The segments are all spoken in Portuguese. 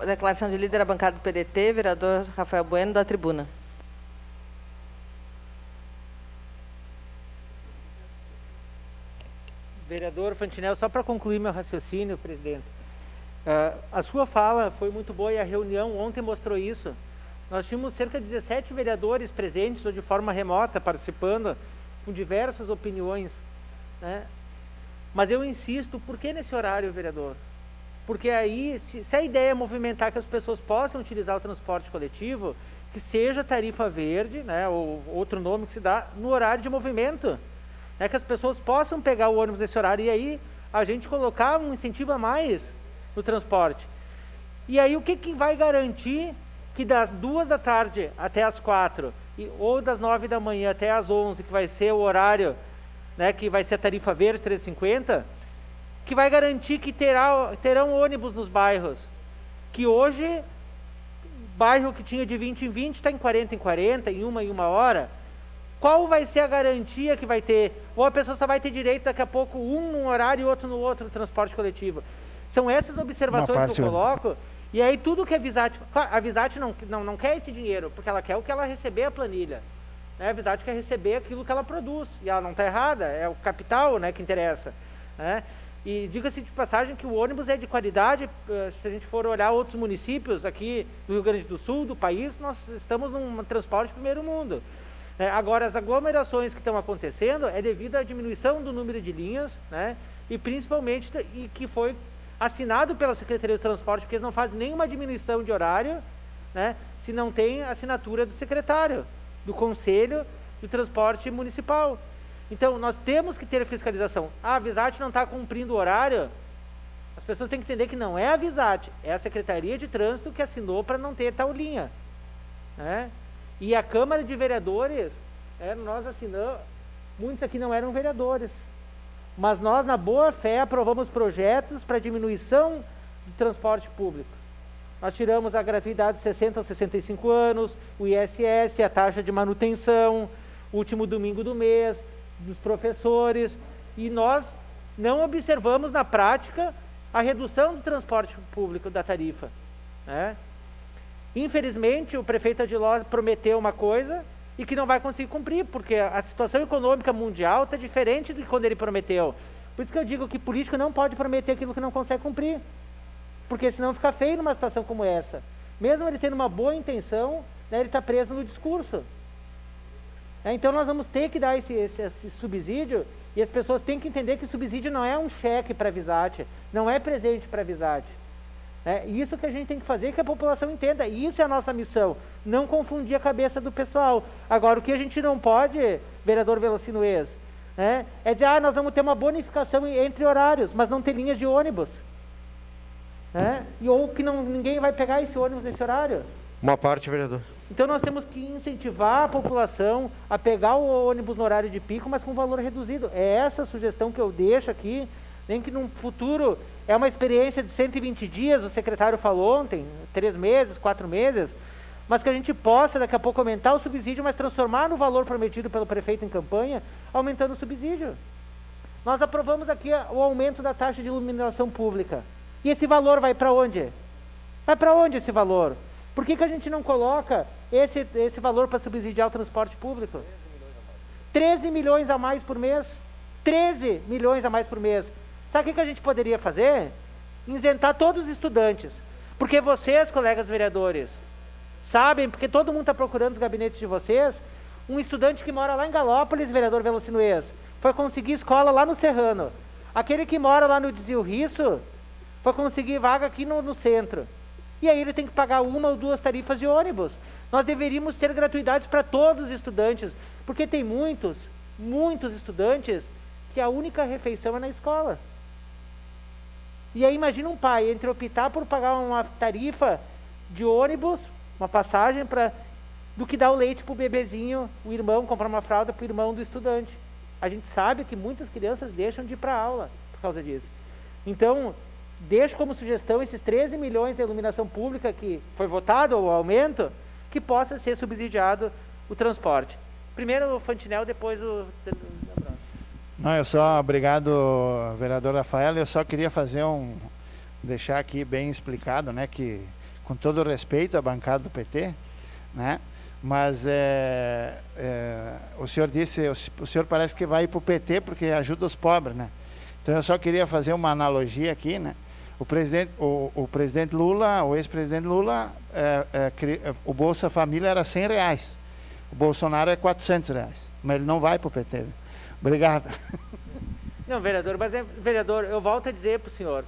Declaração de líder da bancada do PDT, vereador Rafael Bueno, da tribuna. Vereador Fantinel, só para concluir meu raciocínio, presidente. A sua fala foi muito boa e a reunião ontem mostrou isso. Nós tínhamos cerca de 17 vereadores presentes ou de forma remota, participando, com diversas opiniões, né? Mas eu insisto, por que nesse horário, vereador? Porque aí, se a ideia é movimentar que as pessoas possam utilizar o transporte coletivo, que seja tarifa verde, né, ou outro nome que se dá, no horário de movimento. Que as pessoas possam pegar o ônibus nesse horário e aí a gente colocar um incentivo a mais no transporte. E aí o que vai garantir que das 2 da tarde até as 4, ou das 9 da manhã até as 11, que vai ser o horário, né, que vai ser a tarifa verde 3,50, que vai garantir que terão ônibus nos bairros, que hoje, bairro que tinha de 20 em 20, está em 40 em 40, em uma hora. Qual vai ser a garantia que vai ter? Ou a pessoa só vai ter direito daqui a pouco um num horário e outro no outro, no transporte coletivo. São essas observações que eu coloco. E aí tudo que a Visat... Claro, a Visat não quer esse dinheiro, porque ela quer o que ela receber a planilha. A Visat quer receber aquilo que ela produz. E ela não está errada, é o capital, né, que interessa. Né? E diga-se de passagem que o ônibus é de qualidade. Se a gente for olhar outros municípios aqui do Rio Grande do Sul, do país, nós estamos num transporte de primeiro mundo. Agora, as aglomerações que estão acontecendo é devido à diminuição do número de linhas, né? E principalmente, e que foi assinado pela Secretaria do Transporte, porque eles não fazem nenhuma diminuição de horário, né, se não tem assinatura do secretário, do Conselho do Transporte Municipal. Então, nós temos que ter fiscalização. A Visat não está cumprindo o horário, as pessoas têm que entender que não é a Visat, é a Secretaria de Trânsito que assinou para não ter tal linha, né? E a Câmara de Vereadores, nós assinamos, muitos aqui não eram vereadores, mas nós, na boa fé, aprovamos projetos para diminuição do transporte público. Nós tiramos a gratuidade de 60 aos 65 anos, o ISS, a taxa de manutenção, o último domingo do mês, dos professores, e nós não observamos na prática a redução do transporte público da tarifa, né? Infelizmente, o prefeito Adiló prometeu uma coisa e que não vai conseguir cumprir, porque a situação econômica mundial está diferente de quando ele prometeu. Por isso que eu digo que político não pode prometer aquilo que não consegue cumprir, porque senão fica feio numa situação como essa. Mesmo ele tendo uma boa intenção, né, ele está preso no discurso. Então nós vamos ter que dar esse subsídio, e as pessoas têm que entender que subsídio não é um cheque para a Visat, não é presente para a Visat. Isso que a gente tem que fazer, que a população entenda. E isso é a nossa missão, não confundir a cabeça do pessoal. Agora, o que a gente não pode, vereador Velocino Ex, é dizer, nós vamos ter uma bonificação entre horários, mas não ter linhas de ônibus. Ou que ninguém vai pegar esse ônibus nesse horário. Uma parte, vereador. Então nós temos que incentivar a população a pegar o ônibus no horário de pico, mas com valor reduzido. É essa a sugestão que eu deixo aqui, nem que num futuro... É uma experiência de 120 dias, o secretário falou ontem, 3 meses, 4 meses, mas que a gente possa daqui a pouco aumentar o subsídio, mas transformar no valor prometido pelo prefeito em campanha, aumentando o subsídio. Nós aprovamos aqui o aumento da taxa de iluminação pública. E esse valor vai para onde? Vai para onde esse valor? Por que a gente não coloca esse valor para subsidiar o transporte público? 13 milhões a mais por mês. 13 milhões a mais por mês. Sabe o que a gente poderia fazer? Isentar todos os estudantes. Porque vocês, colegas vereadores, sabem, porque todo mundo está procurando os gabinetes de vocês, um estudante que mora lá em Galópolis, vereador Velocino Ex, foi conseguir escola lá no Serrano. Aquele que mora lá no Desvio Risso, foi conseguir vaga aqui no centro. E aí ele tem que pagar 1 ou 2 tarifas de ônibus. Nós deveríamos ter gratuidades para todos os estudantes, porque tem muitos estudantes que a única refeição é na escola. E aí imagina um pai, entre optar por pagar uma tarifa de ônibus, uma passagem, do que dar o leite para o bebezinho, o irmão, comprar uma fralda para o irmão do estudante. A gente sabe que muitas crianças deixam de ir para a aula por causa disso. Então, deixo como sugestão esses 13 milhões de iluminação pública que foi votado, o aumento, que possa ser subsidiado o transporte. Primeiro o Fantinel, depois o... Não, obrigado, vereador Rafael. Eu só queria fazer deixar aqui bem explicado, né, que com todo respeito à bancada do PT, né, mas o senhor disse, o senhor parece que vai ir para o PT porque ajuda os pobres, né? Então eu só queria fazer uma analogia aqui, né? O presidente Lula, o ex-presidente Lula, o Bolsa Família era R$100, o Bolsonaro é R$400, mas ele não vai para o PT. Obrigado. Não, vereador, mas vereador, eu volto a dizer para o senhor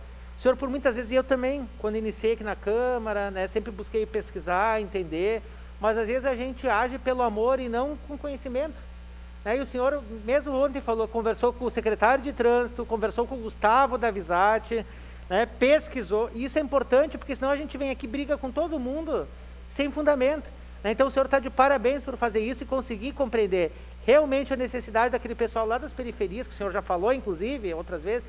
por muitas vezes, e eu também, quando iniciei aqui na Câmara, né, sempre busquei pesquisar, entender, mas às vezes a gente age pelo amor e não com conhecimento. Né? E o senhor, mesmo ontem, conversou com o secretário de Trânsito, conversou com o Gustavo da Visate, né, pesquisou, e isso é importante, porque senão a gente vem aqui e briga com todo mundo sem fundamento. Né? Então o senhor está de parabéns por fazer isso e conseguir compreender realmente a necessidade daquele pessoal lá das periferias, que o senhor já falou, inclusive, outras vezes,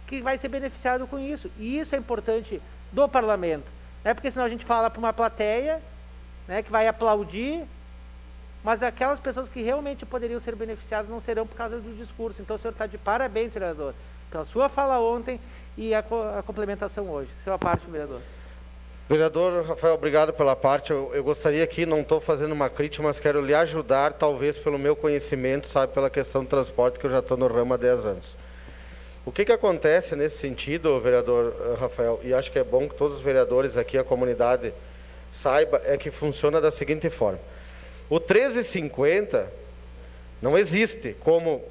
que vai ser beneficiado com isso. E isso é importante do parlamento, né? Porque senão a gente fala para uma plateia, né, que vai aplaudir, mas aquelas pessoas que realmente poderiam ser beneficiadas não serão por causa do discurso. Então o senhor está de parabéns, vereador, pela sua fala ontem e a complementação hoje. Sua parte, vereador. Vereador Rafael, obrigado pela parte. Eu gostaria aqui, não estou fazendo uma crítica, mas quero lhe ajudar, talvez pelo meu conhecimento, sabe, pela questão do transporte, que eu já estou no ramo há 10 anos. O que acontece nesse sentido, vereador Rafael, e acho que é bom que todos os vereadores aqui, a comunidade, saiba, é que funciona da seguinte forma. O 13,50 não existe como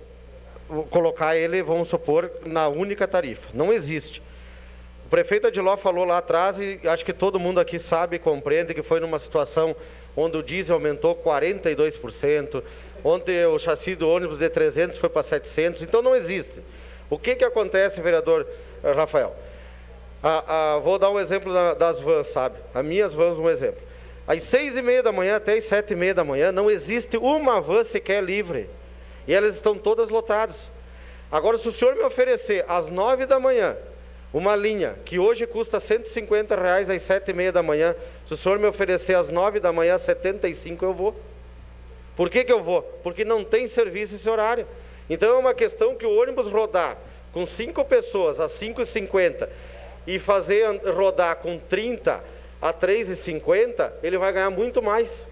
colocar ele, vamos supor, na única tarifa. Não existe. O prefeito Adiló falou lá atrás, e acho que todo mundo aqui sabe e compreende que foi numa situação onde o diesel aumentou 42%, onde o chassi do ônibus de 300 foi para 700, então não existe. O que acontece, vereador Rafael? Vou dar um exemplo das vans, sabe? As minhas vans, um exemplo. Às 6h30 da manhã até às 7h30 da manhã, não existe uma van sequer livre. E elas estão todas lotadas. Agora, se o senhor me oferecer às 9 da manhã, uma linha que hoje custa R$150 às 7h30 da manhã, se o senhor me oferecer às 9 da manhã, 75, eu vou. Por que eu vou? Porque não tem serviço esse horário. Então é uma questão que o ônibus rodar com 5 pessoas a 5,50 e fazer rodar com 30 a 3,50, ele vai ganhar muito mais.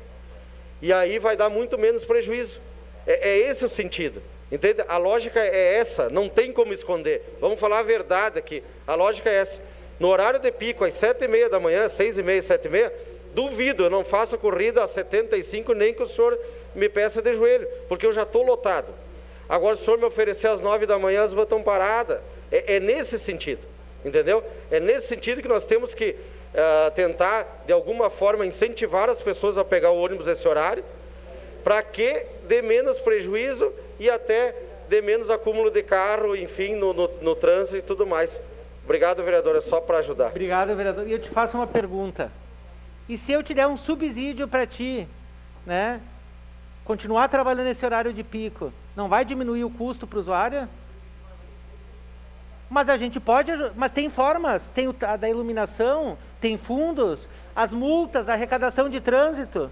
E aí vai dar muito menos prejuízo. É esse o sentido. Entende? A lógica é essa, não tem como esconder. Vamos falar a verdade aqui. A lógica é essa. No horário de pico, às 7h30 da manhã, 6h30, 7h30, duvido, eu não faço corrida a 75, nem que o senhor me peça de joelho, porque eu já estou lotado. Agora, se o senhor me oferecer às 9 da manhã, as vans estão paradas. É nesse sentido, entendeu? É nesse sentido que nós temos que tentar, de alguma forma, incentivar as pessoas a pegar o ônibus nesse horário, para que dê menos prejuízo e até dê menos acúmulo de carro, enfim, no trânsito e tudo mais. Obrigado, vereador, é só para ajudar. Obrigado, vereador. E eu te faço uma pergunta. E se eu te der um subsídio para ti, né? Continuar trabalhando nesse horário de pico, não vai diminuir o custo para o usuário? Mas a gente pode, mas tem formas, tem a da iluminação, tem fundos, as multas, a arrecadação de trânsito,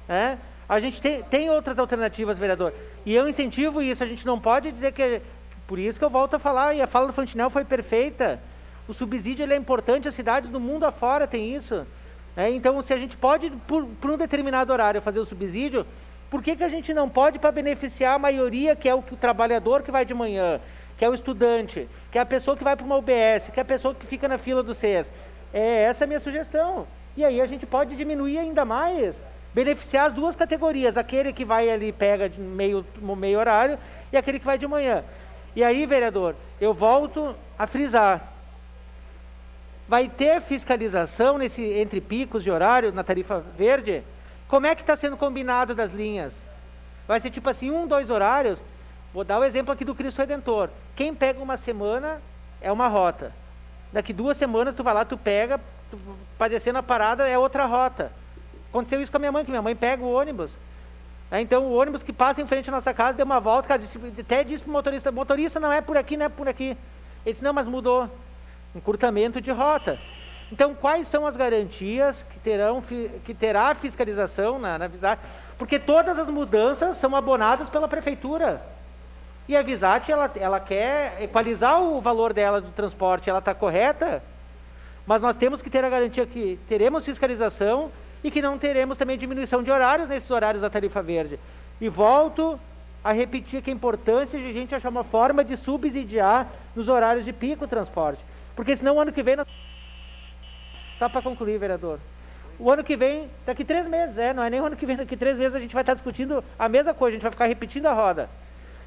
né? A gente tem outras alternativas, vereador, e eu incentivo isso. A gente não pode dizer que, por isso que eu volto a falar, e a fala do Fantinel foi perfeita, o subsídio ele é importante, as cidades do mundo afora tem isso, né? Então, se a gente pode, por um determinado horário, fazer o subsídio, por que a gente não pode, para beneficiar a maioria, que é o trabalhador que vai de manhã, que é o estudante, que é a pessoa que vai para uma UBS, que é a pessoa que fica na fila do SES? Essa é a minha sugestão. E aí a gente pode diminuir ainda mais, beneficiar as duas categorias, aquele que vai ali, pega de meio horário, e aquele que vai de manhã. E aí, vereador, eu volto a frisar, vai ter fiscalização entre picos de horário na tarifa verde? Como é que está sendo combinado das linhas? Vai ser tipo assim, 2 horários? Vou dar o exemplo aqui do Cristo Redentor. Quem pega uma semana é uma rota. Daqui 2 semanas tu vai lá, tu pega, para descer na parada é outra rota. Aconteceu isso com a minha mãe, que minha mãe pega o ônibus. Então o ônibus que passa em frente à nossa casa deu uma volta, até disse para o motorista não é por aqui, não é por aqui. Ele disse, não, mas mudou. Encurtamento de rota. Então, quais são as garantias que terá a fiscalização na Visate? Porque todas as mudanças são abonadas pela prefeitura. E a Visate, ela quer equalizar o valor dela do transporte, ela está correta? Mas nós temos que ter a garantia que teremos fiscalização e que não teremos também diminuição de horários nesses horários da tarifa verde. E volto a repetir que a importância de a gente achar uma forma de subsidiar nos horários de pico o transporte. Porque senão o ano que vem... Só para concluir, vereador. O ano que vem, daqui 3 meses, não é nem o ano que vem, daqui 3 meses a gente vai estar discutindo a mesma coisa, a gente vai ficar repetindo a roda.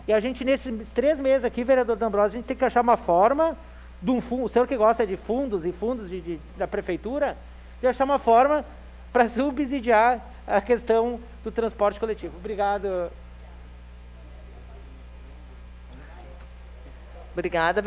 E a gente, nesses 3 meses aqui, vereador D'Ambrosio, a gente tem que achar uma forma, de um fundo, o senhor que gosta de fundos e fundos da prefeitura, de achar uma forma para subsidiar a questão do transporte coletivo. Obrigado. Obrigada.